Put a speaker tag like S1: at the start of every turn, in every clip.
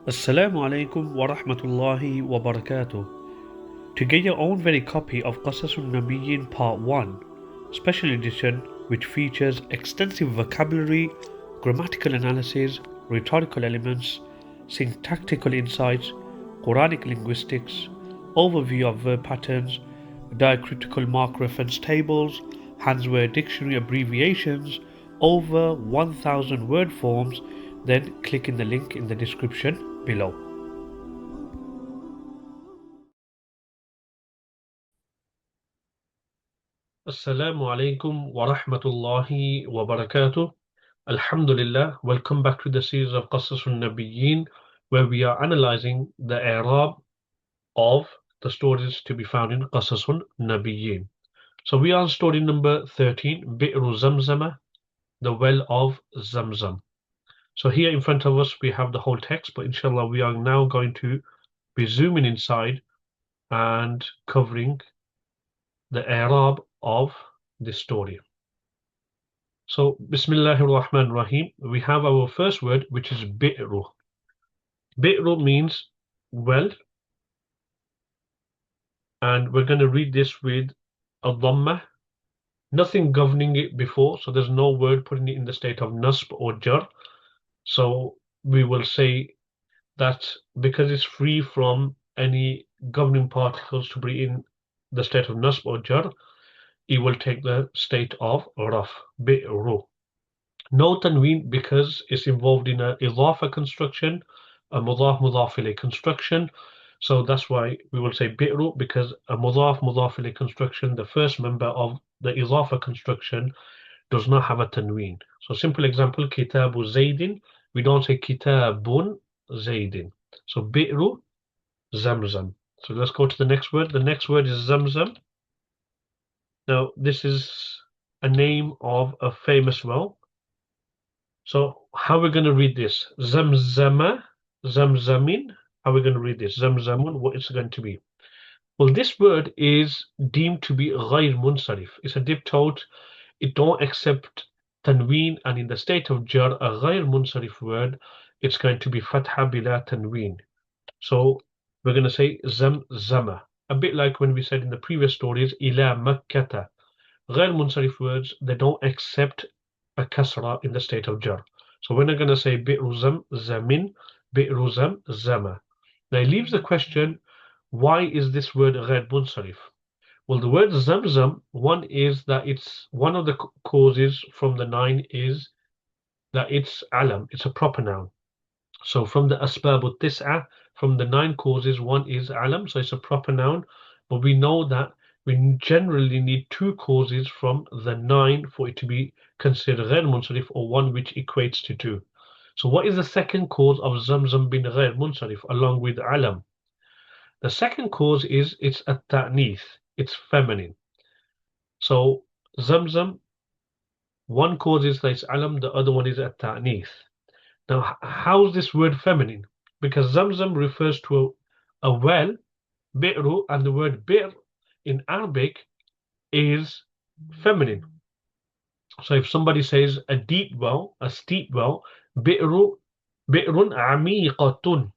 S1: Assalamu alaikum wa rahmatullahi wa barakatuh. To get your own very copy of Qasas Al-Nabiyīn Part 1, special edition which features extensive vocabulary, grammatical analysis, rhetorical elements, syntactical insights, Quranic linguistics, overview of verb patterns, diacritical mark reference tables, Hansware dictionary abbreviations, over 1000 word forms, then click in the link in the description below. Assalamu alaikum wa rahmatullahi wa barakatuh. Alhamdulillah, welcome back to the series of Qasas Al-Nabiyīn, where we are analyzing the i'rab of the stories to be found in Qasas Al-Nabiyīn. So we are on story number 13, Bi'ru Zamzama, the well of Zamzam. So here in front of us we have the whole text, but inshallah we are now going to be zooming inside and covering the i'rab of this story. So Bismillahir Rahmanir Rahim, we have our first word, which is bi'ru. Bi'ru means well, and we're going to read this with a dhamma, nothing governing it before, so there's no word putting it in the state of nasb or jar. So we will say that because it's free from any governing particles to be in the state of nasb or jar, it will take the state of raf, bi'ru. No tanween because it's involved in a idafa construction, a mudaf mudaf ilayh construction. So that's why we will say bi'ru, because a mudaf mudaf ilayh construction, the first member of the idafa construction, does not have a tanween. So simple example, kitabu zaydin, we don't say kitabun zaydin. So bi'ru zamzam. So let's go to the next word. The next word is zamzam. Now this is a name of a famous well. So how are we going to read this? Zamzama, zamzamin. How are we going to read this? Zamzamun, what is it going to be? Well, this word is deemed to be ghayr munsarif. It's a diptote. It don't accept tanween, and in the state of jar, a ghayr munsarif word, it's going to be fatha bila tanween. So we're going to say zamzama. A bit like when we said in the previous stories, ila makkata. Ghayr munsarif words, they don't accept a kasra in the state of jar. So we're not going to say bi'ru zamin, bi'ru zama. Now it leaves the question, why is this word ghayr munsarif? Well, the word zamzam, one is that it's one of the causes from the 9 is that it's alam, it's a proper noun. So from the asbab al-tis'a, from the 9 causes, one is alam, so it's a proper noun. But we know that we generally need 2 causes from the 9 for it to be considered ghair munsarif, or one which equates to 2. So what is the second cause of zamzam bin ghair munsarif along with alam? The second cause is it's a ta'nith, it's feminine. So zamzam, one cause is that it's alam, the other one is a ta'nith. Now how is this word feminine? Because zamzam refers to a well, bi'ru, and the word bir in Arabic is feminine. So if somebody says a deep well, a steep well, bi'run amiqatun.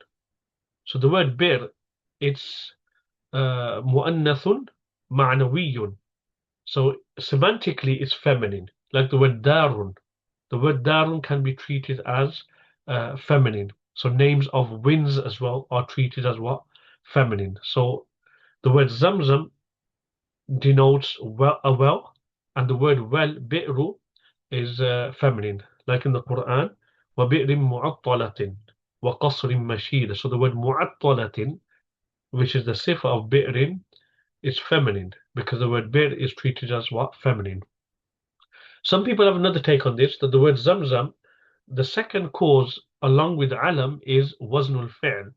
S1: So the word bir, it's mu'annathun ma'nawiyyun. So semantically it's feminine, like the word darun. The word darun can be treated as feminine. So names of winds as well are treated as what? Feminine. So the word zamzam denotes a well, and the word well, bi'ru, is feminine, like in the Quran, وَبِئْرٍ مُعَطَّلَةٍ وَقَصْرٍ مَشِيدٍ. So the word mu'attalatin, which is the sifa of bi'rin, is feminine, because the word bir is treated as what? Feminine. Some people have another take on this, that the word zamzam, the second cause along with alam is waznul fi'l,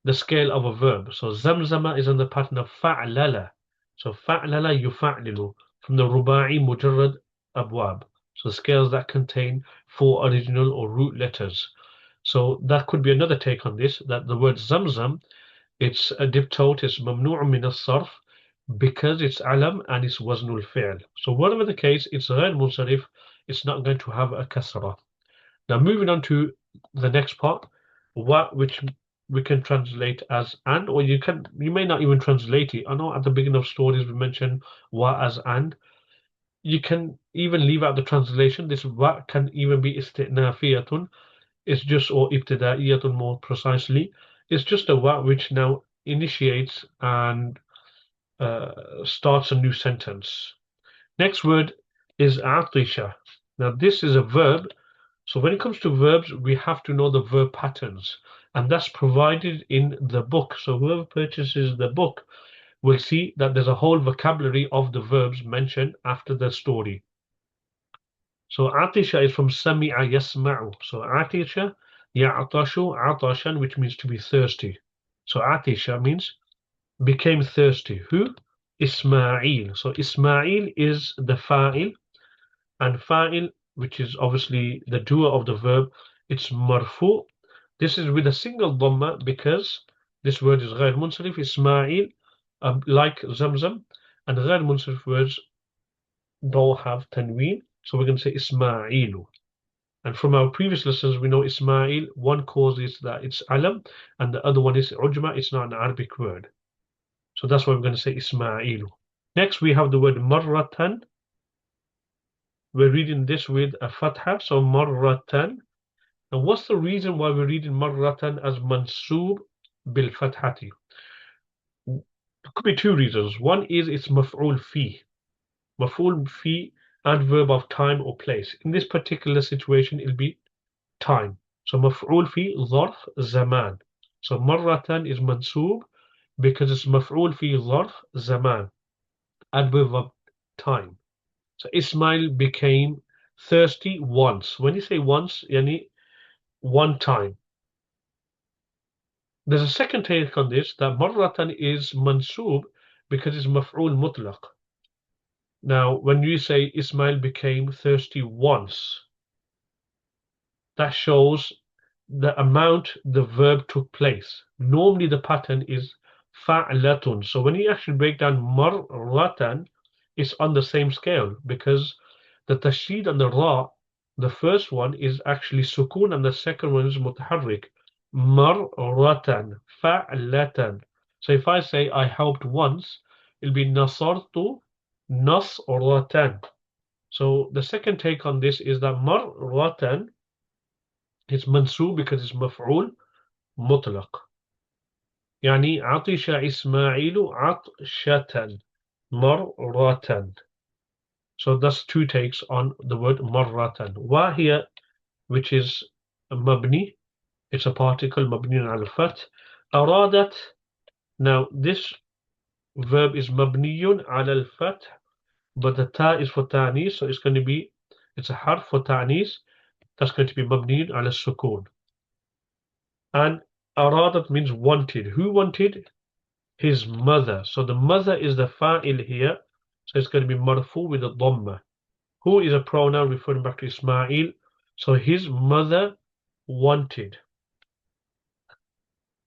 S1: the scale of a verb. So zamzama is on the pattern of fa'lala. So fa'lala yufa'lilu, from the ruba'i mujarrad abwab. So scales that contain 4 original or root letters. So that could be another take on this, that the word zamzam, it's a diptote, it's mamnu'un min as-sarf, because it's alam and it's waznul fi'l. So whatever the case, it's ghayr munsarif, it's not going to have a kasra. Now moving on to the next part, which we can translate as and, or you may not even translate it. I know at the beginning of stories we mentioned wa as and. You can even leave out the translation. This wa can even be isti'nafiyatun. It's just, or ibtida'iyatun more precisely. It's just a wa which now initiates and starts a new sentence. Next word is atisha. Now this is a verb. So when it comes to verbs, we have to know the verb patterns, and that's provided in the book. So whoever purchases the book will see that there's a whole vocabulary of the verbs mentioned after the story. So atisha is from sami'a yasma'u. So atisha, ya'atashu, atashan, which means to be thirsty. So atisha means became thirsty. Who? Ismail. So Ismail is the fa'il, and fa'il, which is obviously the doer of the verb, it's marfu. This is with a single dhamma because this word is غير منصرف. Ismail, like Zamzam, and غير منصرف words don't have tanween, so we're going to say Ismailu. And from our previous lessons, we know Ismail, one cause is that it's alam, and the other one is ujma, it's not an Arabic word. So that's why we're going to say Ismailu. Next, we have the word marratan. We're reading this with a fatha, so marratan. And what's the reason why we're reading marratan as mansoob bil fathati? There could be two reasons. One is it's maf'ul fi. Maf'ul fi, adverb of time or place. In this particular situation, it'll be time. So maf'ul fi, zarf, zaman. So marratan is mansoob because it's maf'ul fi, zarf, zaman. Adverb of time. So Ismail became thirsty once. When you say once, yani one time. There's a second take on this, that marratan is mansoob because it's maf'ul mutlaq. Now, when you say Ismail became thirsty once, that shows the amount the verb took place. Normally the pattern is fa'latun. So when you actually break down marratan, it's on the same scale because the tashdid and the ra, the first one is actually sukun and the second one is mutaharrik. Marratan, fa'latan. So if I say I helped once, it'll be nasartu nasratan. So the second take on this is that marratan is mansoob because it's maf'ul mutlaq. يعني عطش إسماعيل عطشة مرة. So that's two takes on the word marratan. Wa here, which is mabni, it's a particle mabni al fath. Aradat, now this verb is mabniyun al fath, but the ta is for ta'nis, so it's going to be, it's a harf for ta'nis, that's going to be mabniyun al sukun. And aradat means wanted. Who wanted? His mother. So the mother is the fa'il here, so it's going to be marfu with a dhamma. Who is a pronoun referring back to Ismail, so his mother wanted.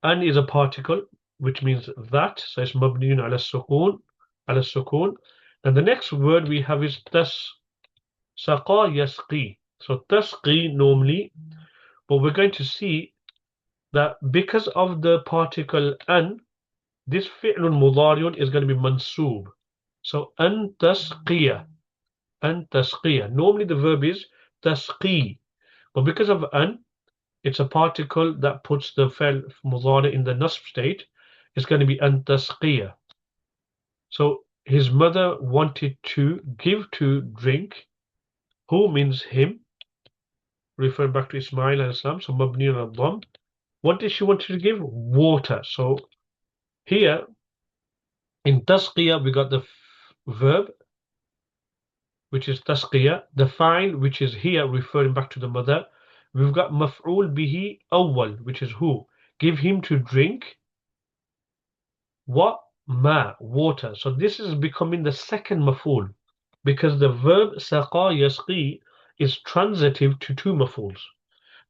S1: An is a particle, which means that, so it's mabniyun ala sukun. And the next word we have is saqa yasqi. So tasqi normally, but we're going to see that because of the particle an, this fi'lun mudari'un is going to be mansoob. So an tasqiya. Normally the verb is tasqi, but because of an, it's a particle that puts the fi'l mudari in the nasb state. It's going to be an tasqiya. So his mother wanted to give to drink. Who means him, referring back to Ismail alayhi salam. So mabni al-dhamm. What did she want to give? Water. So here in tasqiya we got the verb, which is tasqiya, the fa'il, which is here referring back to the mother. We've got maf'ul bihi awwal, which is who? Give him to drink what? Ma, water. So this is becoming the second maf'ul because the verb saqa yasqi is transitive to two maf'uls.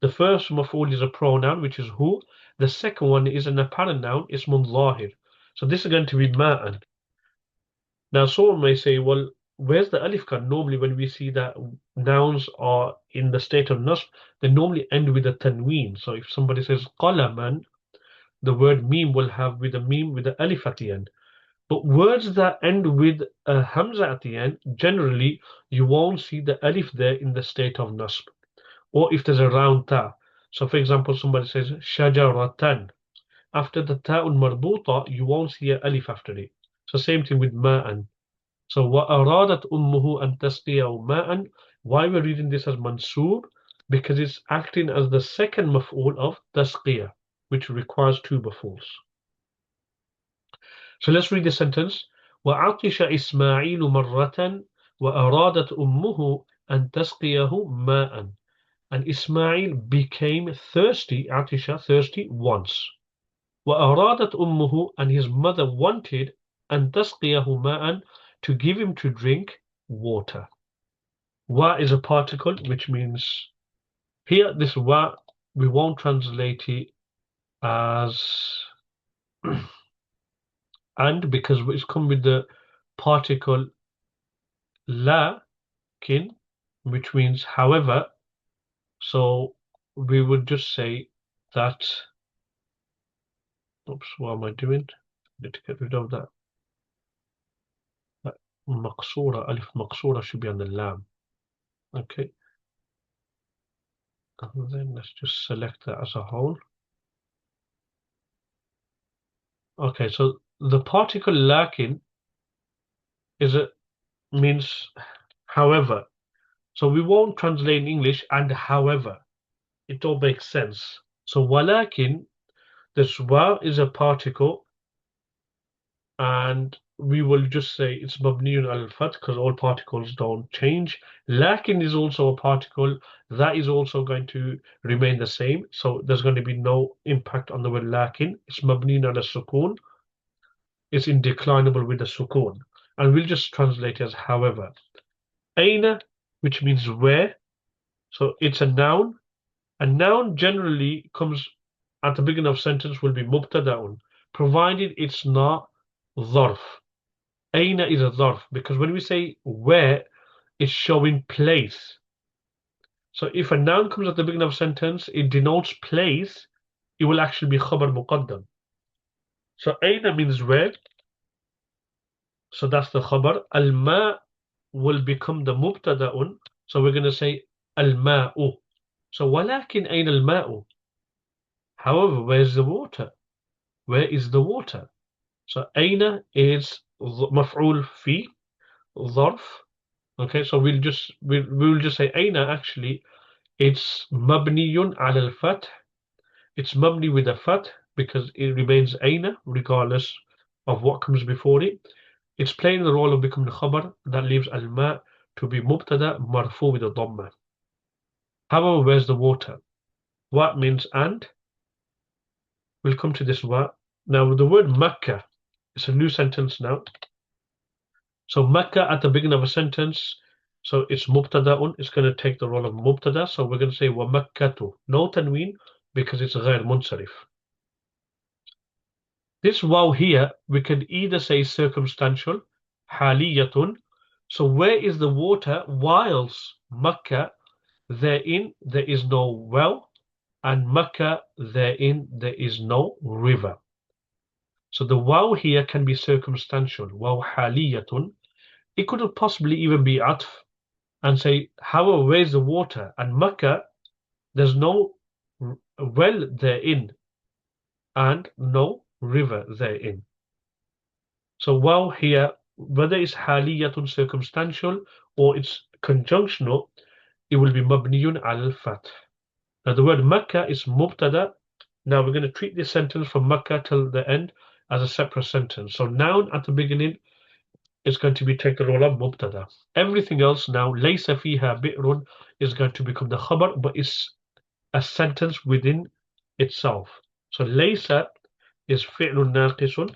S1: The first maf'ul is a pronoun, which is who. The second one is an apparent noun, ismun zahir. So this is going to be ma'an. Now someone may say, well, where's the alif card? Normally when we see that nouns are in the state of nasb, they normally end with a tanween. So if somebody says qalaman, the word meme will have with a meme with the alif at the end. But words that end with a hamza at the end, generally you won't see the alif there in the state of nasb. Or if there's a round ta. So for example, somebody says shajaratan. After the ta'un marbuta, you won't see a alif after it. So same thing with ma'an. So وَأَرَادَتْ أُمُّهُ أَن تَسْقِيَهُ مَاءً. Why we're reading this as mansoob? Because it's acting as the second maf'ul of tasqiyah, which requires two maf'uls. So let's read the sentence. وَعَطِشَ إِسْمَاعِيلُ مَرَّةً وَأَرَادَتْ أُمُّهُ أَن تَسْقِيَهُ مَاءً. And Ismail became thirsty, Atisha, thirsty once. وَأَرَادَتْ أُمُّهُ, and his mother wanted أَن تَسْقِيَهُ مَاءً, to give him to drink water. Wa is a particle, which means here this wa we won't translate it as and, because it's come with the particle lakin, which means however. So we would just say that. Oops, what am I doing? Need to get rid of that. Maqsura, alif maqsura should be on the lam. Okay. And then let's just select that as a whole. Okay, so the particle lakin means however. So we won't translate in English and however. It all makes sense. So walakin, this wa is a particle, and we will just say it's mabniyun al-fath because all particles don't change. Lakin is also a particle that is also going to remain the same. So there's going to be no impact on the word lakin. It's mabniyun al-sukun. It's indeclinable with the sukun. And we'll just translate it as however. Aina, which means where. So it's a noun. A noun generally comes at the beginning of sentence will be mubtada'un, provided it's not dharf. Aina is a dharf because when we say where, it's showing place. So if a noun comes at the beginning of a sentence, it denotes place, it will actually be khabar muqaddam. So aina means where. So that's the khabar. Al-ma will become the mubtada'un. So we're going to say al-ma'u. So walakin aina al-ma'u. However, where's the water? Where is the water? So aina is maf'ul fi, dharf. Okay, so we'll just say aina. Actually, it's mabniyun ala al-fath. It's mabni with a fath because it remains aina regardless of what comes before it. It's playing the role of becoming khabar that leaves al-ma to be mubtada marfu with a dhamma. However, where's the water? What means and? We'll come to this wa. Now the word Makkah, it's a new sentence now. So Makkah at the beginning of a sentence, so it's mubtada'un, it's going to take the role of mubtada. So we're going to say wa makkatu, no tanween because it's ghair munsarif. This waw here, we can either say circumstantial, haliyatun. So where is the water? Whilst Makkah, therein there is no well, and Makkah, therein there is no river. So the waw here can be circumstantial, waw haliyatun. It could possibly even be atf and say, however, where's the water? And Makkah, there's no well therein and no river therein. So waw here, whether it's haliyatun circumstantial or it's conjunctional, it will be mabniyun al-fath. Now the word Makkah is mubtada. Now we're going to treat this sentence from Makkah till the end as a separate sentence. So noun at the beginning is going to be take the role of mubtada. Everything else now, laysa fiha bi'run, is going to become the khabar, but it's a sentence within itself. So laysa is fi'lun naqisun.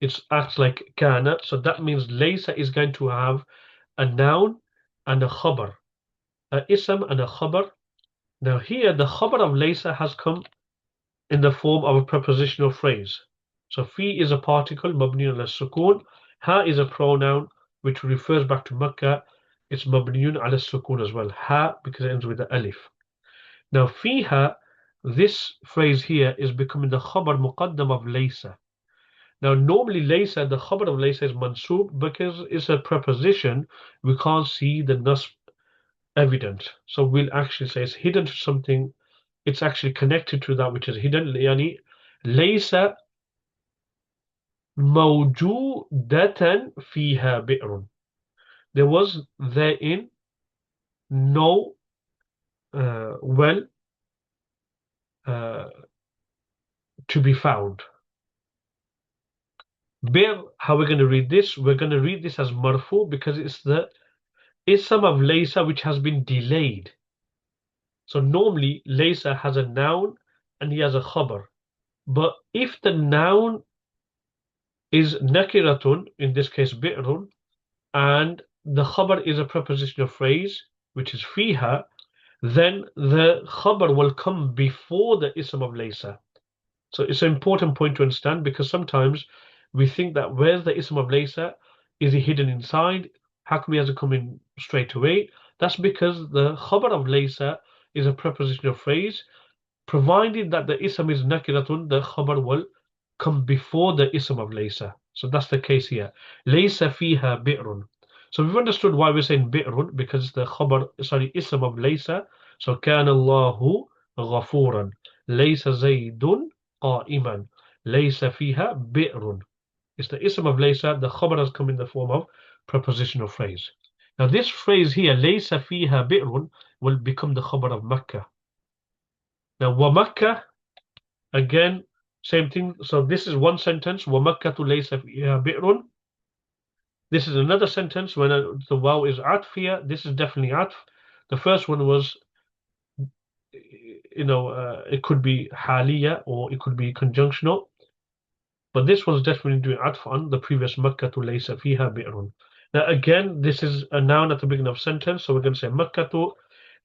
S1: It acts like kana. So that means laysa is going to have a noun and a khabar, a ism and a khabar. Now here the khabar of laysa has come in the form of a prepositional phrase. So fi is a particle, mabniyun ala sukun. Ha is a pronoun which refers back to Makkah. It's mabniyun ala sukun as well. Ha because it ends with the alif. Now fiha, this phrase here is becoming the khabar muqaddam of laysa. Now, normally laysa, the khabar of laysa is mansoob because it's a preposition. We can't see the nasb evident. So we'll actually say it's hidden to something. It's actually connected to that which is hidden. Yani, laysa mawjudatan fiha bi'run. There was therein no well to be found. Bir, how we're going to read this? We're going to read this as marfu because it's the ism of laysa which has been delayed. So normally laysa has a noun and he has a khabar. But if the noun is nakiratun, in this case bi'run, and the khabar is a prepositional phrase, which is fiha, then the khabar will come before the ism of laysa. So it's an important point to understand because sometimes we think that where's the ism of laysa? Is it hidden inside? How come he hasn't come in straight away? That's because the khabar of laysa is a prepositional phrase. Provided that the ism is nakiratun, the khabar will come before the ism of laysa. So that's the case here. Laysa fiha bi'run. So we've understood why we're saying bi'run, because the khabar, sorry, ism of laysa. So kana Allahu ghafuran. Laysa zaydun qa'iman. Laysa fiha bi'run. It's the ism of laysa. The khabar has come in the form of prepositional phrase. Now this phrase here, laysa fiha bi'run, will become the khabar of Makkah. Now wa Makkah, again, same thing. So this is one sentence. Wa Makkah laysa fiha bi'run. This is another sentence when the waw is atfiya. This is definitely atf. The first one was, it could be haliya or it could be conjunctional. But this one's definitely doing atf on the previous Makkah laysa fiha bi'run. Now again, this is a noun at the beginning of sentence. So we're going to say Makkah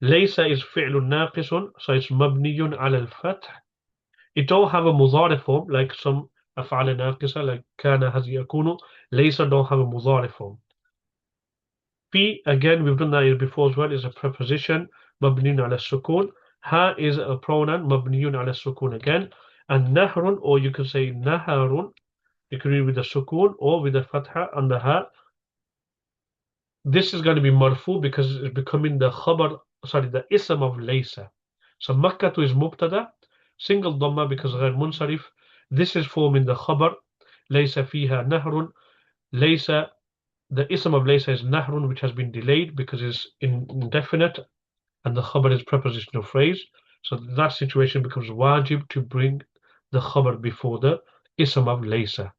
S1: laysa is fi'lun naqisun. So it's mabniyun ala al-fath. It don't have a mudhari form like some af'al naqisa like kana has yakunu. Laysa don't have a mudhari form. Fi, again, we've done that before as well, is a preposition, mabniyun ala sukun. Ha is a pronoun, mabniyun ala sukun again. And nahrun, or you can say naharun, you can read with the sukun or with the fatha and the ha. This is going to be marfu because it's becoming the khabar, sorry, the ism of laysa. So Makkah is mubtada, single dhamma because غير munsarif. This is forming the khabar. Laysa fiha nahrun. Laysa, the ism of laysa is nahrun, which has been delayed because it's indefinite, and the khabar is prepositional phrase. So that situation becomes wajib to bring the khabar before the ism of laysa.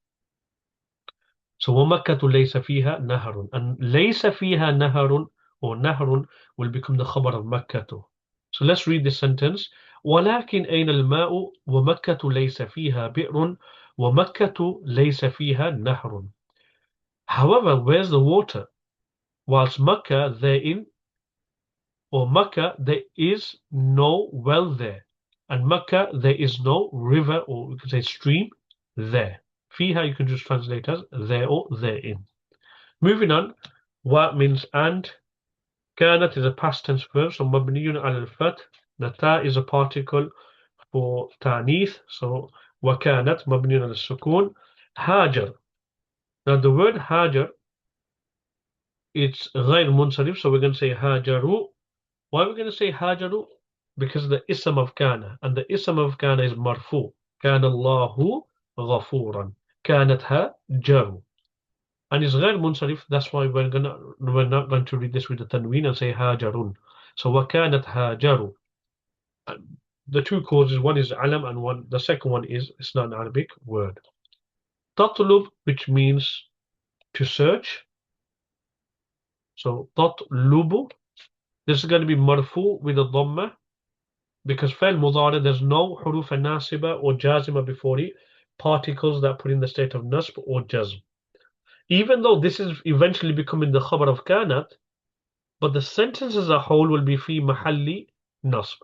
S1: So وَمَكَّةُ لَيْسَ فِيهَا نَهَرٌ. And لَيْسَ فِيهَا نَهَرٌ or nahrun will become the khabar of Makkah. So let's read this sentence. وَلَكِنْ أَيْنَ الْمَاءُ وَمَكَّةُ لَيْسَ فِيهَا بِئْرٌ وَمَكَّةُ لَيْسَ فِيهَا نَهْرٌ. However, where's the water? Whilst Makkah therein, or Makkah, there is no well there. And Makkah, there is no river, or we could say stream, there. Fiha, you can just translate as there or therein. Moving on, wa means and. Kanat is a past tense verb, so mabniyun al fath. Nata is a particle for ta'nith, so wa kanat mabniyun al sukun. Hajar. Now the word hajar, it's غير munsarif, so we're going to say hajaru. Why are we going to say hajaru? Because the ism of kana, and the ism of kana is marfu. Kana Allahu ghafuran. Kanat hajaru. And it's غير munsarif, that's why we're not going to read this with the tanween and say hajarun. So وَكَانَتْ hajaru. The two causes, one is alam and the second one is, it's not an Arabic word. Tatlub, which means to search. So tatlubu, this is going to be marfu with a dhamma because fa'il mudhari, there's no huruf nasiba or jazima before it, particles that put in the state of nasb or jazm. Even though this is eventually becoming the khabar of kanat, but the sentence as a whole will be fi mahalli nasb,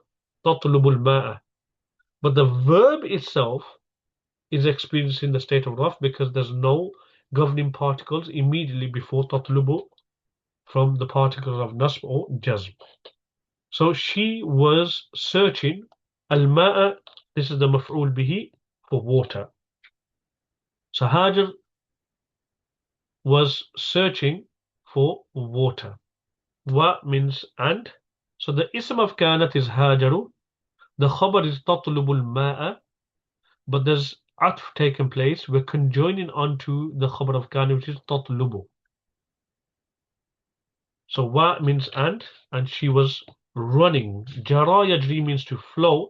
S1: tatlubul ma'a. But the verb itself is experiencing the state of raf because there's no governing particles immediately before tatlubu from the particles of nasb or jazm. So she was searching Al-ma'a, this is the maf'ul bihi for water. So Hajar was searching for water. Wa means and. So the ism of kanat is Hajaru. The khabar is tatlubul ma'a. But there's atf taking place. We're conjoining onto the khabar of kana, which is tatlubu. So wa means and she was running. Jara yajri means to flow,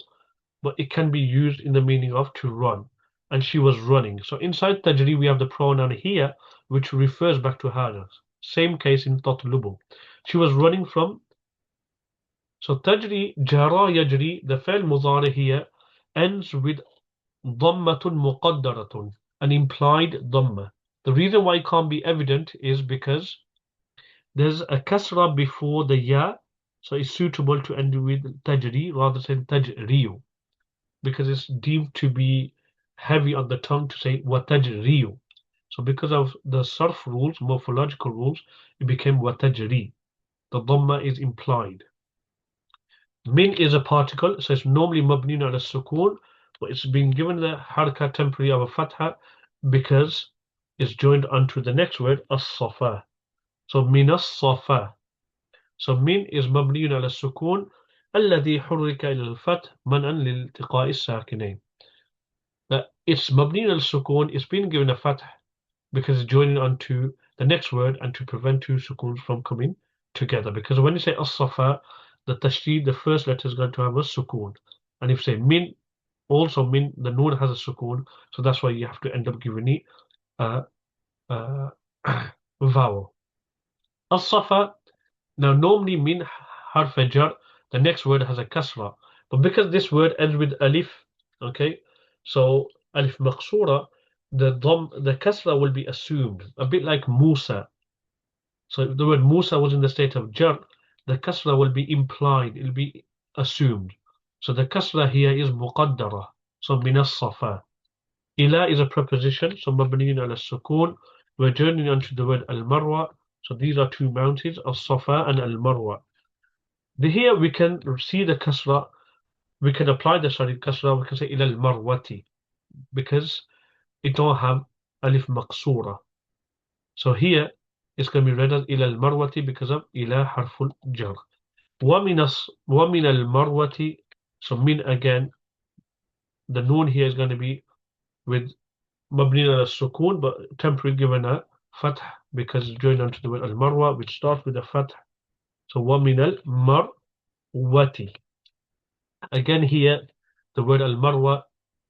S1: but it can be used in the meaning of to run. And she was running. So inside tajri we have the pronoun here, which refers back to Hajar. Same case in tatlubu. She was running from. So tajri, jara yajri, the fi'l mudari here ends with dhammatun muqaddaratun, an implied dhamma. The reason why it can't be evident is because there's a kasra before the ya, so it's suitable to end with tajri rather than tajriyu, because it's deemed to be heavy on the tongue to say watajriyu. So because of the sarf rules, morphological rules, it became watajri. The dhamma is implied. Min is a particle, so it's normally mabni ala sukun, but it's been given the haraka temporary of a fatha because it's joined onto the next word, as-safa. So min as-safa. So min is mabni ala sukun, الذي حرك إلى الفتح منعا لالتقاء الساكنين. It's mabni ala sukun, it's been given a fatha because it's joining onto the next word and to prevent two sukuns from coming together. Because when you say as-safa, the tashdid, the first letter is going to have a sukun. And if you say min, also min, the noon has a sukun, so that's why you have to end up giving it a vowel. As-safa, now normally min harf jar, the next word has a kasra. But because this word ends with alif, okay, so alif maqsura, the kasra will be assumed, a bit like Musa. So if the word Musa was in the state of jar, the kasra will be implied, it'll be assumed. So the kasra here is muqaddara, so min as-safa. Ila is a preposition, so mabniun ala sukun. We're joining onto the word al-marwa. So these are two mountains, as-safa and al-marwa. Here we can see the kasra, we can apply the kasra, we can say ila al-marwati, because it don't have alif maqsura. So here it's going to be read as ila al-marwati because of ila harful jar. وَمِنَ الْمَرْوَةِ, so min again, the noon here is going to be with mabni ala sukun, but temporary given a fath because it's joined onto the word al-marwa, which starts with a fath. So وَمِنَ الْمَرْوَةِ. Again here, the word al-marwa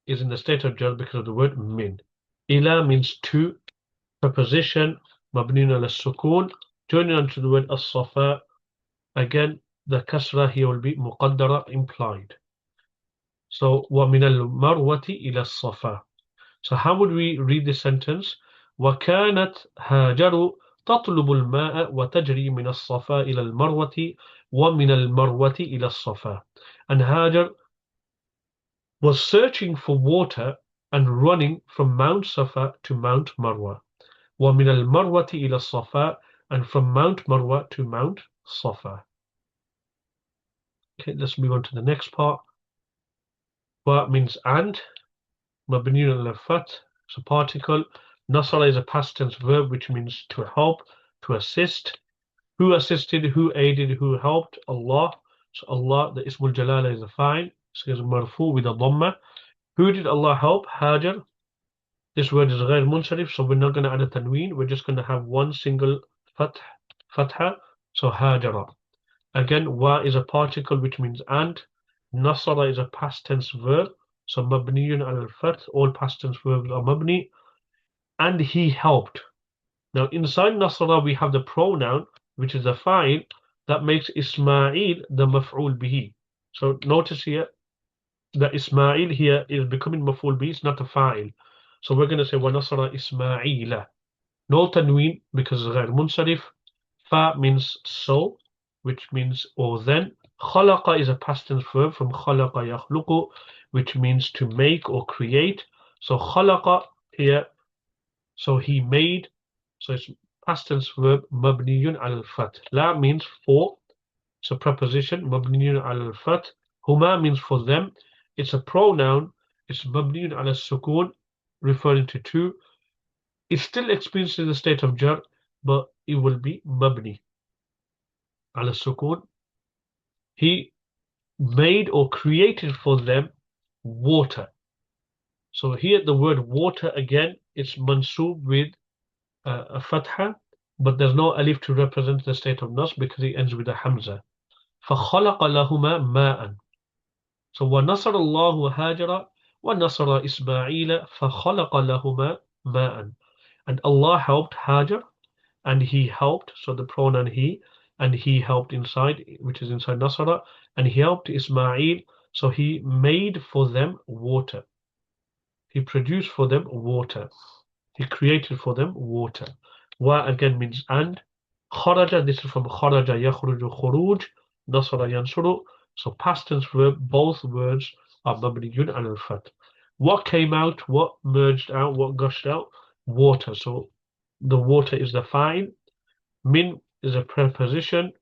S1: is in the state of jar because of the word min. Ila means to, preposition, mabni ala sukun, joining onto the word as-safa. Again, the kasra here will be muqaddara, implied. So وَمِنَ الْمَرْوَةِ إِلَى الصَّفَا. So how would we read this sentence? وَكَانَتْ هَاجَرُ تَطْلُبُ الْمَاءَ وَتَجْرِي مِنَ الصَّفَا إِلَى الْمَرْوَةِ وَمِنَ الْمَرْوَةِ إِلَى الصَّفَا. And Hajar was searching for water and running from Mount Safa to Mount Marwa. وَمِنَ الْمَرْوَةِ إِلَى الصَّفَا, and from Mount Marwa to Mount Safa. Okay, let's move on to the next part. Wa means and, mabniun ala fath, so particle. Nasara is a past tense verb which means to help, to assist. Who assisted, who aided, who helped? Allah. So Allah, the Ismul Jalala is a fa'il, so it's marfu with a dhamma. Who did Allah help? Hajar. This word is غير munsarif, so we're not going to add a tanween, we're just going to have one single fatha, so Hajara. Again, wa is a particle which means and. Nasara is a past tense verb, so mabniyun al-fath, all past tense verbs are mabni. And he helped. Now inside Nasara we have the pronoun, which is a fa'il, that makes Ismail the maf'ul bihi. So notice here that Ismail here is becoming maf'ul bihi, it's not a fa'il. So we're going to say wa nasara Ismaila. No tanween because it's غير munsarif. Fa means so, which means or then. Khalaqa is a past tense verb from khalaqa yakhluqu, which means to make or create. So khalaqa here, so he made, so it's past tense verb mabniyun al-fath. La means for, so preposition mabniyun al-fath. Huma means for them. It's a pronoun. It's mabniun ala sukun, referring to two. It's still experiencing the state of jar, but it will be mabni ala sukun. He made or created for them water. So here the word water again, it's mansub with a fatha, but there's no alif to represent the state of nas because it ends with a hamza. فَخَلَقَ لَهُمَا مَاءً. So وَنَصَرَ اللَّهُ هَاجَرَ وَنَصَرَ إِسْمَاعِيلَ فَخَلَقَ لَهُمَا مَاءً. And Allah helped Hajar, and He helped, so the pronoun He, and He helped inside, which is inside Nasara, and He helped Ismail, so He made for them water. He produced for them water. He created for them water. Wa again means and. Kharaja, this is from kharaja yakhruju khuruj, nasara yansuru. So past tense verb, both words are mabniyun ala al-fath. What came out, what merged out, what gushed out? Water. So the water is the fa'il. Min is a preposition.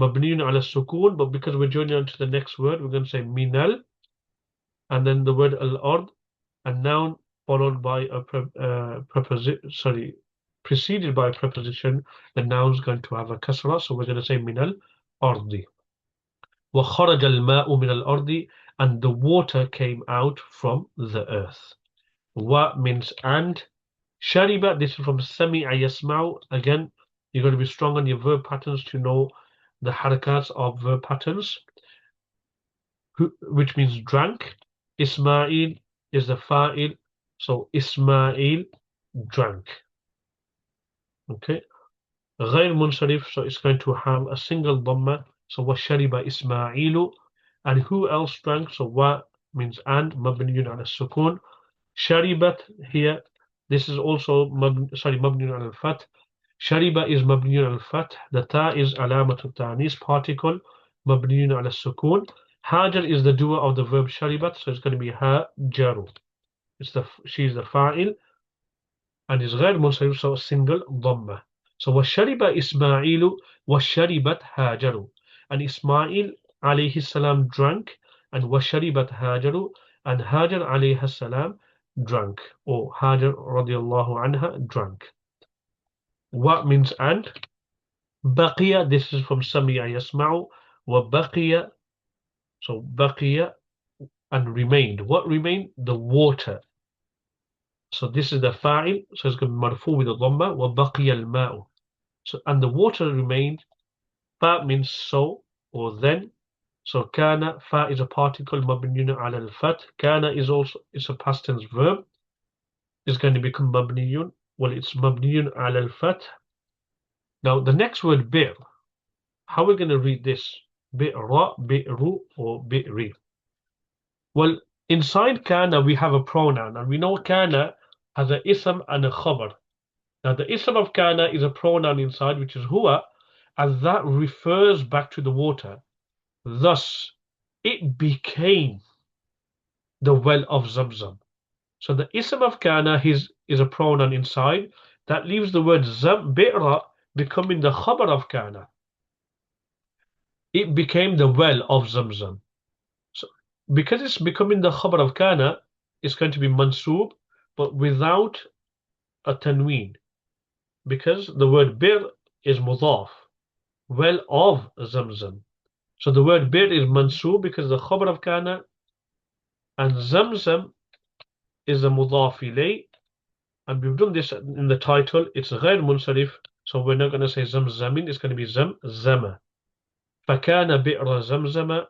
S1: Mabniyun ala sukun, but because we're joining on to the next word, we're going to say minal, and then the word al-ard, a noun followed by a preposition, preceded by a preposition. The noun is going to have a kasra, so we're going to say minal ardi. Wa kharaja al-ma'u min al-ardi, and the water came out from the earth. Wa means and. Shariba, this is from sami'a yasma'u. Again, you're going to be strong on your verb patterns to know the harakats of verb patterns, which means drank. Ismail is the fa'il, so Ismail drank. Okay. غير munsarif, so it's going to have a single dhamma, so وشرب إسماعيل. And who else drank? So wa means and, mabniyun ala sukun. Sharibat here, this is also mabniyun ala al-fath. Shariba is mabniyun ala al-fath. The ta is alamatul ta'nis, particle, mabniyun ala sukun. Hajar is the doer of the verb sharibat, so it's going to be hajaru. She is the fa'il, and is غير منصرف, so a single dhamma. So وَشَرِبَ إِسْمَاعِيلُ وَشَرِبَتْ هَاجَرُ. And Ismail alayhi salam drank, and وَشَرِبَتْ هَاجَرُ, and Hajar alayhi salam drank, or Hajar radiallahu anha drank. What means and? Baqiya, this is from Sami'a Yasma'u, وَبَقِيَ, so baqiya, and remained. What remained? The water. So this is the fa'il, so it's going to be marfu with the dhamma, wa baqiya al-ma'u. So, and the water remained. Fa means so, or then. So kana, fa is a particle, mabniyun ala al-fath. Kana is also, it's a past tense verb. It's going to become mabniyun. Well, it's mabniyun ala al-fath. Now, the next word, bir. How are we going to read this? Bi'ra, bi'ru, or bi'ri. Well, inside kana, we have a pronoun, and we know kana has an ism and a khabar. Now, the ism of kana is a pronoun inside, which is huwa, and that refers back to the water. Thus, it became the well of Zamzam. So the ism of kana is a pronoun inside. That leaves the word bi'ra becoming the khabar of kana. It became the well of Zamzam. So because it's becoming the khabar of kana, it's going to be mansub, but without a tanween. Because the word bir is mudaf, well of Zamzam. So the word bir is mansub because the khabar of kana, and Zamzam is a mudaf ilay. And we've done this in the title. It's غير munsarif, so we're not going to say zamzamin, it's going to be zamzama. فكان بئر زمزم.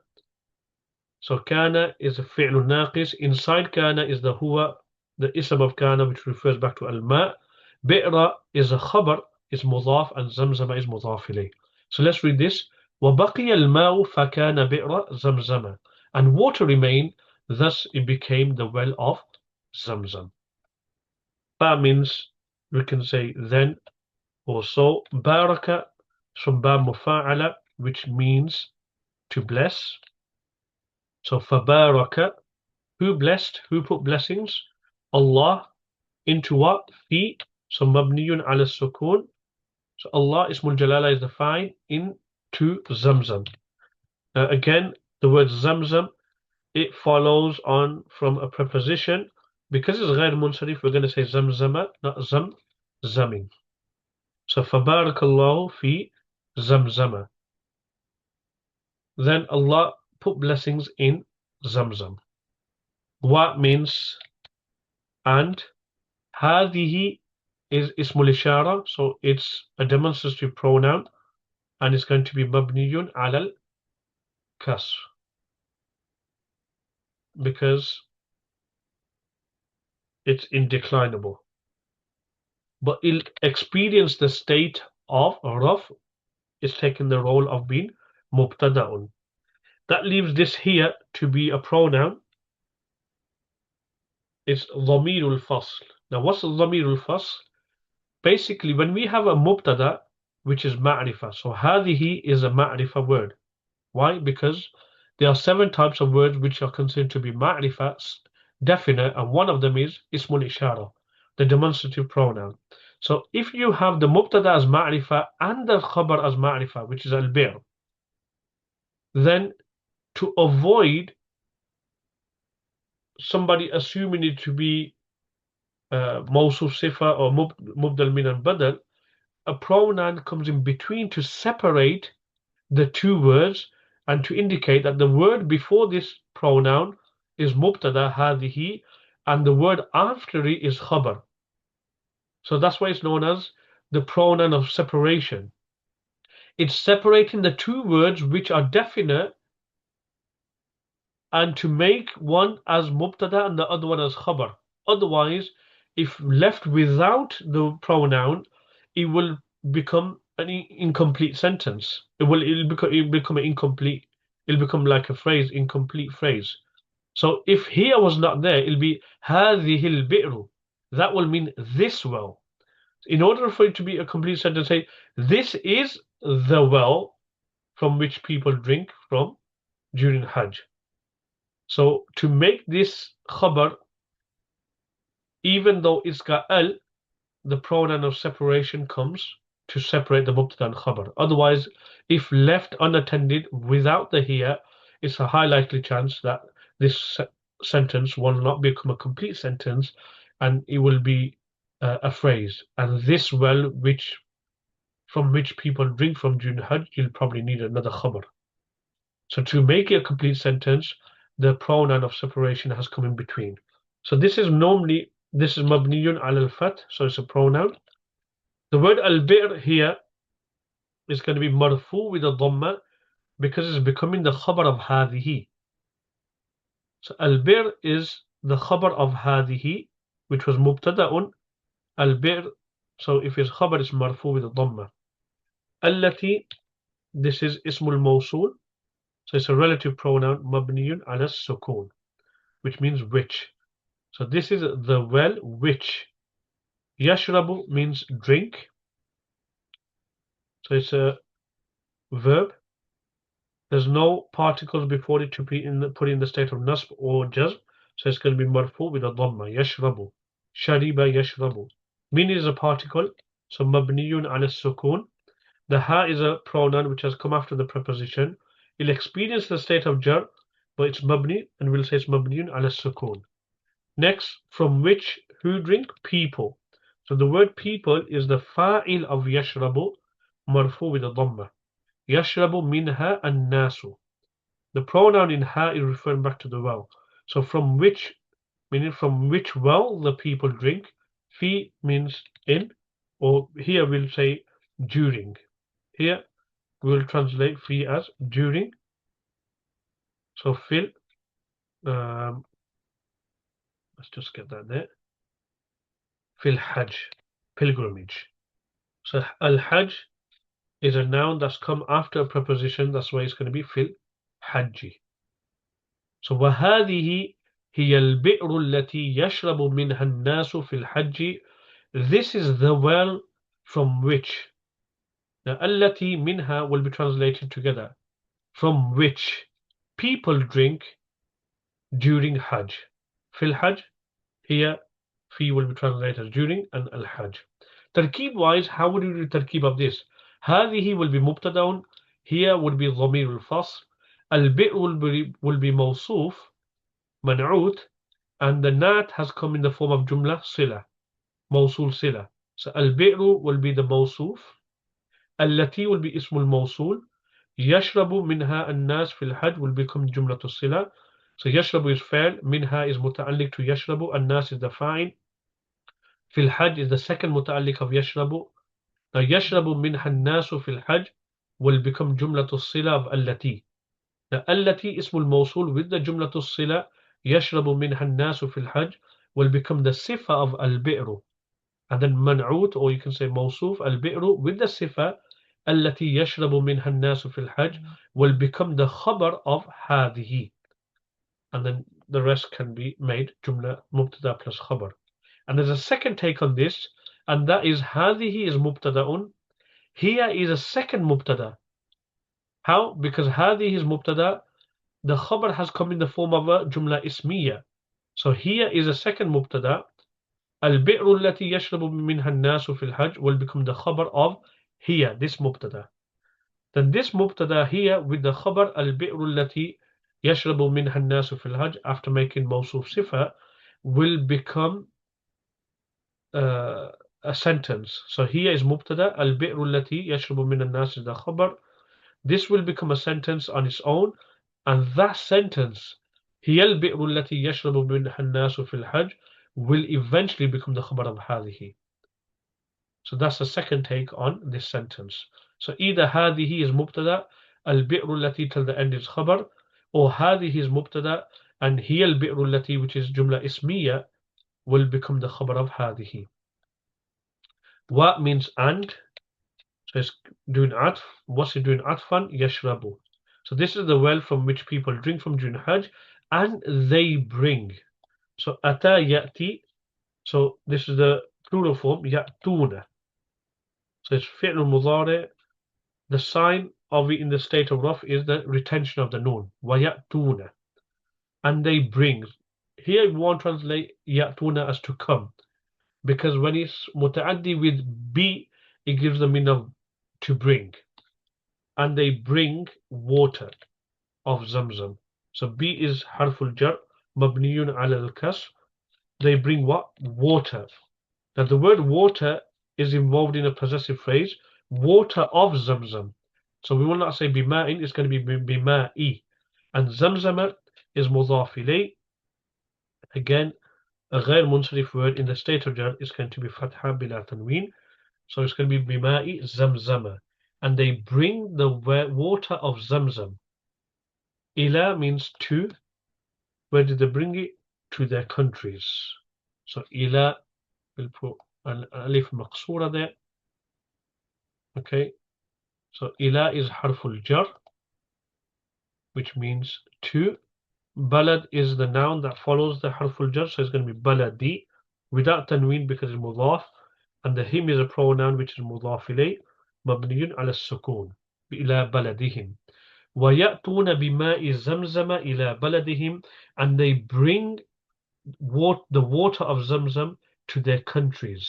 S1: So kana is a fi'l naqis. Inside kana is the huwa, the ism of kana, which refers back to al-ma. Bi'ra is a khabar, is mudaf, and zamzama is mudaf ilay. So let's read this. وَبَقِيَ الْمَاءُ فَكَانَ بِئْرَ زَمْزَمَ. And water remained, thus it became the well of Zamzam. Ba means, we can say then or so. Baraka from ba mufa'ala, which means to bless. So fabaraka, who blessed, who put blessings? Allah, into what? Fi, so mabniyun ala sukun. So Allah ismul jalala is the fa'il, into Zamzam. Again, the word Zamzam it follows on from a preposition. Because it's غير منصرف, we're going to say زمزم, not زمزم. So فبارك الله في زمزم. Then Allah put blessings in Zamzam. What means and. هذه is اسم الإشارة, so it's a demonstrative pronoun, and it's going to be مبني على الكسر because it's indeclinable. But it'll experience the state of raf. It's taking the role of being مبتدأ. That leaves this here to be a pronoun. It's ضمير الفصل. Now what's ضمير الفصل? Basically, when we have a mubtada, which is ma'rifah, so هذه is a ma'rifah word. Why? Because there are 7 types of words which are considered to be ma'rifah, definite, and one of them is ismul ishara, the demonstrative pronoun. So if you have the mubtada as ma'rifah and the khabar as ma'rifah, which is al-bir', then to avoid somebody assuming it to be mawsuf sifa or mubdal min al-badal, a pronoun comes in between to separate the 2 words and to indicate that the word before this pronoun is mubtada هذه and the word after it is khabar. So that's why it's known as the pronoun of separation. It's separating the 2 words which are definite and to make one as mubtada and the other one as khabar. Otherwise, if left without the pronoun, it will become an incomplete sentence. It'll become an incomplete. It'll become like a phrase, incomplete phrase. So if here was not there, it'll be هذه البئر. That will mean this well. In order for it to be a complete sentence, say this is the well from which people drink from during Hajj. So to make this khabar, even though it's got al, the pronoun of separation comes to separate the mubtada and khabar. Otherwise, if left unattended without the here, it's a high likely chance that this sentence will not become a complete sentence and it will be a phrase. And this well, from which people drink from during Hajj, you'll probably need another khabar. So to make it a complete sentence, the pronoun of separation has come in between. So this is mabniyun ala al-fath, so it's a pronoun. The word al-bir' here is going to be marfu with a dhamma because it's becoming the khabar of hadihi. So al-bir' is the khabar of hadihi, which was mubtada'un. Al-bir', so if it's khabar, it's marfu with a dhamma. Allati, this is ismul mawsul, so it's a relative pronoun, mabniyun ala sukun, which means which. So this is the well which. Yashrabu means drink. So it's a verb. There's no particles before it to be put in the state of nasb or jazm. So it's going to be marfu with a dhamma. Yashrabu. Shariba yashrabu. Min is a particle. So mabniyun ala sukun. The ha is a pronoun which has come after the preposition. It'll experience the state of jar, but it's mabni, and we'll say it's mabniyun ala sukun. Next, from which, who drink? People. So the word people is the fa'il of yashrabu, marfu with a dhamma. Yashrabu minha an-nasu. The pronoun in ha is referring back to the well. So from which, meaning from which well the people drink. Fi means in, or here we'll say during. Here we'll translate fi as during. So fil, let's just get that there. Fil hajj, pilgrimage. So al-hajj is a noun that's come after a preposition. That's why it's going to be fil hajji. So وَهَذِهِ هِيَ الْبِئْرُ الَّتِي يَشْرَبُ مِنْهَا النَّاسُ فِي الْحَجِّ. This is the well from which. Now, التي minha will be translated together. From which people drink during Hajj. Fil Hajj, here, fi will be translated as during, and al-Hajj. Tarkib wise, how would you do tarkib of this? هذه will be mubtadaun, here would be ضمير الفصل, al-bi' will be mawsuf, man'ut, and the nat has come in the form of jumla sila, mawsul sila. So al-bi'ru will be the mawsuf, allati will be ismul mawsul, yashrabu minha an-nas fil hajj will become jumlatul sila. So yashrabu is fa'il, minha is muta'alliq to yashrabu, an-nas is the fa'il, fil hajj is the second muta'alliq of yashrabu. Now yashrabu minha an-nasu fil hajj will become jumlatul sila of allati. Now allati ismul mawsul with the jumlatul sila, yashrabu minha an-nasu fil hajj will become the sifa of al-bi'ru. And then man'ut, or you can say mawsuf, al-bi'ru with the sifa التي يشرب منها الناس في الحج will become the khabar of هذه, and then the rest can be made jumla mubtada plus khabar. And there's a second take on this, and that is هذه is mubtada'un, here is a second mubtada. How? Because هذه is mubtada, the khabar has come in the form of a jumla ismiya. So here is a second mubtada, البئر التي يشرب منها الناس في الحج will become the khabar of here, this mubtada. Then this mubtada here with the khabar al-bi'ru allati yashrabu minha an-nas fi al-hajj after making mawsuf sifa will become a sentence. So here is mubtada, al-bi'ru allati yashrabu minha an-nas is the khabar. This will become a sentence on its own, and that sentence هي البئر التي يشرب منها الناس في الحج will eventually become the khabar of هذه. So that's the second take on this sentence. So either هذه is mubtada, البئر التي till the end is khabar, or هذه is mubtada and هي البئر التي which is jumla ismiya will become the khabar of هذه. What means and? So it's doing atf. What's it doing atfan? Yashrabu. So this is the well from which people drink from during Hajj, and they bring. So ata ya'ti. So this is the plural form ya'tuna. So it's fi'l mudari. The sign of it in the state of raf is the retention of the noon. Wayatuna. And they bring. Here we won't translate yatuna as to come, because when it's muta'addi with be, it gives the meaning of to bring. And they bring water of Zamzam. So be is harful jar, mabniyun ala al-kasr. They bring what? Water. Now the word water is involved in a possessive phrase, water of Zamzam. So we will not say bima'in, it's going to be bima'i. And Zamzama is mudhaf ilay. Again, a غير munsarif word in the state of jar is going to be fatha bila tanween. So it's going to be bima'i Zamzama. And they bring the water of Zamzam. Ila means to. Where did they bring it? To their countries. So ila, we'll put an alif maqsoora there. Okay. So ila is harful jar, which means to. Balad is the noun that follows the harful jar, so it's going to be baladi without tanween because it's mudhaf, and the him is a pronoun which is mudhaf ilay, mabniyun ala sukun, ila baladihim. وَيَأْتُونَ بِمَاءِ زَمْزَمَ إِلَى بَلَدِهِمْ, and they bring the water of Zamzam to their countries.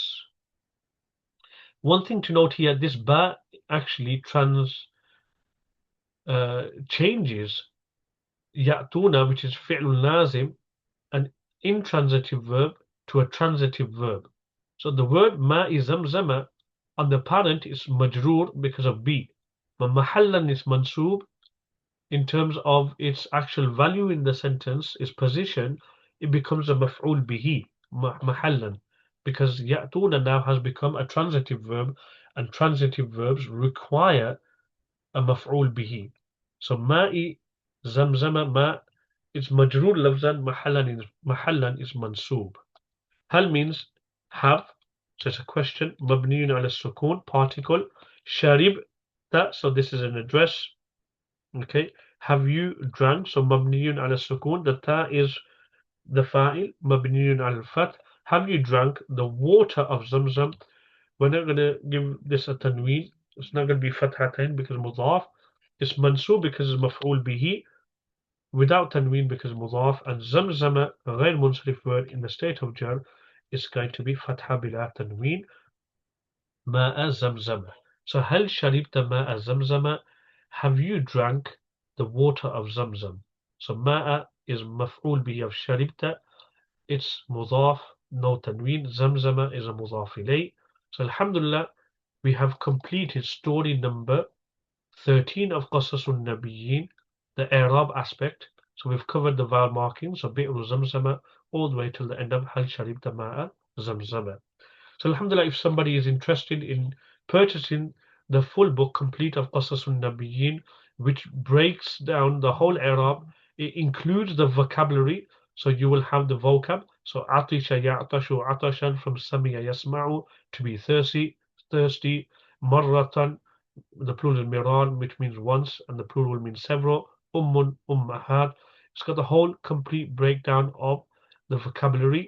S1: One thing to note here, this ba actually changes ya'tuna, which is fi'lun lazim, an intransitive verb, to a transitive verb. So the word ma'i zamzama on the parent is majroor because of be. But mahallan is mansoob. In terms of its actual value in the sentence, its position, it becomes a maf'ul bihi, mahallan, because ya'tuna now has become a transitive verb, and transitive verbs require a maf'ul bihi. So ma'i zamzama ma, it's majroor lafzan, mahallan is mansoob. Hal means have, so it's a question, mabniyun ala sukun, particle, sharibta, so this is an address. Okay, have you drank? So mabniyun ala sukun, the ta is the fa'il, mabniyun ala fath. Have you drank the water of Zamzam? We're not going to give this a tanween. It's not going to be fathatain because mudhaf. It's mansoob because it's maf'ul bihi, without tanween because mudhaf. And Zamzama, a ghayr munsarif word in the state of jar, is going to be fatha bila tanween. Ma'a Zamzama. So hal sharibta ma'a Zamzama? Have you drank the water of Zamzam? So ma'a is maf'ul bihi of sharibta. It's mudaf, no tanween. Zamzama is a mudaf ilay. So alhamdulillah, we have completed story number 13 of Qasas Al-Nabiyīn, the Arab aspect. So we've covered the vowel markings of Bi'ru Zamzama all the way till the end of Hal Sharibta Ma'a Zamzama. So alhamdulillah, if somebody is interested in purchasing the full book complete of Qasas Al-Nabiyīn, which breaks down the whole Arab, it includes the vocabulary. So you will have the vocab. So Atisha Ya'tashu Atashan, from Samiya Yasma'u, to be thirsty. Marratan, the plural is miran, which means once, and the plural means several. Ummun, ummahat. It's got the whole complete breakdown of the vocabulary,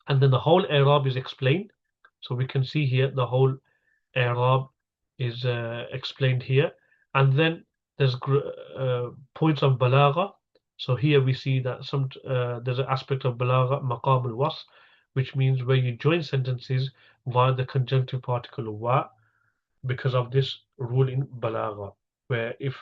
S1: and then the whole Arab is explained. So we can see here the whole Arab is explained here, and then there's points of balagha. So here we see that there's an aspect of balagha, maqam al-wasf, which means where you join sentences via the conjunctive particle wa, because of this rule in balagha, where if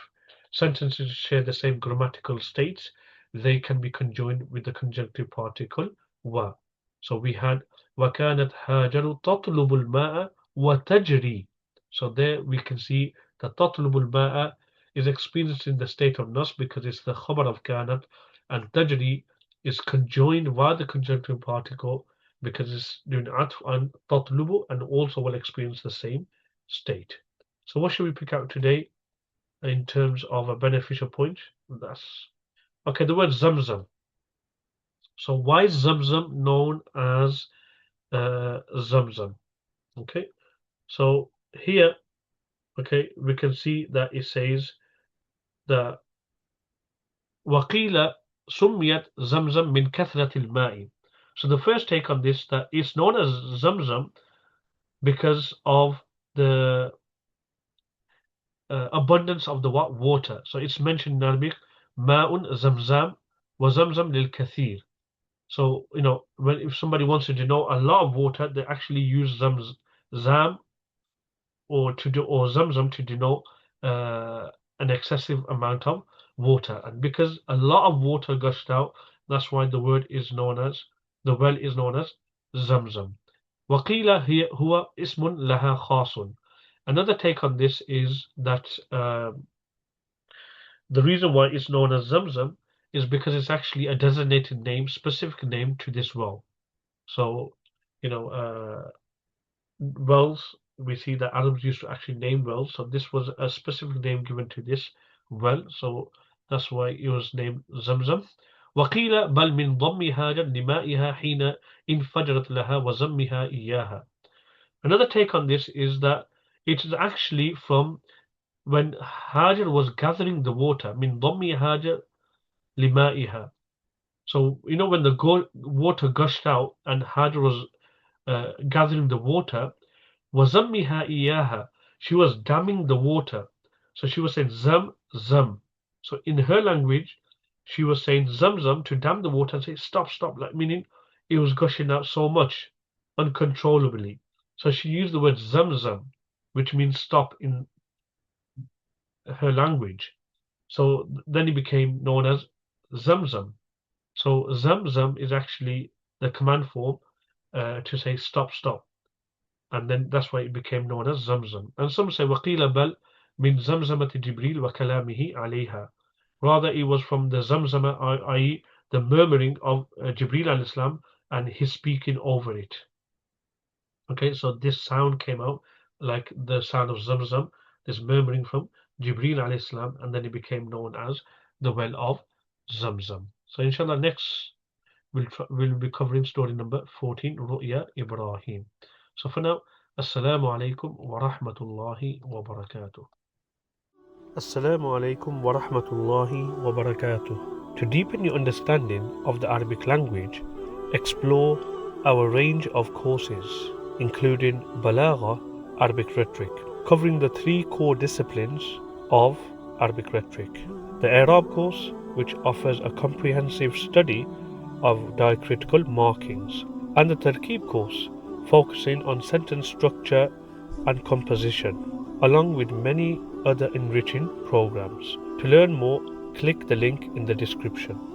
S1: sentences share the same grammatical states, they can be conjoined with the conjunctive particle wa. So we had وَكَانَتْ هَاجَرُ تَطْلُبُ الْمَاءَ وَتَجْرِي. So there we can see that تَطْلُبُ الْمَاءَ is experienced in the state of nas because it's the khabar of kanat, and tajri is conjoined via the conjunctive particle because it's doing atf and tatlubu, and also will experience the same state. So what should we pick out today in terms of a beneficial point? That's okay. The word Zamzam. So why is Zamzam known as Zamzam? Okay. So here, okay, we can see that it says that وقيل سميت زمزم من كثرة الماء. So the first take on this, that it's known as Zamzam because of the abundance of the water. So it's mentioned in Arabic, ma'un zamzam wa zamzam lil kathir. So when if somebody wants to denote a lot of water, they actually use zamzam or zamzam to denote an excessive amount of water. And because a lot of water gushed out, that's why the well is known as zamzam. وقيل هو اسم لها خاص. Another take on this is that the reason why it's known as Zamzam is because it's actually a designated name, specific name to this well. So, wells, we see that Arabs used to actually name wells. So this was a specific name given to this well. So that's why it was named Zamzam. وقيل بل من ضمها لمائها حين انفجرت لها وزمها إياها. Another take on this is that it is actually from when Hajar was gathering the water, min dhammi Hajar lima'iha. So when the water gushed out and Hajar was gathering the water, wazammiha iyaha, she was damming the water. So she was saying zam zam. So in her language, she was saying zamzam to dam the water and say stop, like meaning it was gushing out so much uncontrollably. So she used the word zamzam, which means stop in her language. So then it became known as Zamzam. So Zamzam is actually the command form to say stop. And then that's why it became known as Zamzam. And some say وَقِيلَ بَلْ مِنْ زَمْزَمَةِ جِبْرِيلِ وَكَلَامِهِ عَلَيْهَا. Rather, it was from the Zamzama, i.e. the murmuring of Jibreel al-Islam and his speaking over it. Okay, so this sound came out like the sound of Zamzam, this murmuring from Jibreel alayhi salam, and then it became known as the well of Zamzam. So inshallah, next we'll be covering story number 14, Ru'ya Ibrahim. So for now, Assalamu alaikum wa rahmatullahi wa barakatuh. Assalamu alaikum wa rahmatullahi wa barakatuh. To deepen your understanding of the Arabic language, explore our range of courses, including Balagha, Arabic rhetoric, covering the 3 core disciplines of Arabic rhetoric. The Arab course, which offers a comprehensive study of diacritical markings, and the Tarkib course, focusing on sentence structure and composition, along with many other enriching programs. To learn more, click the link in the description.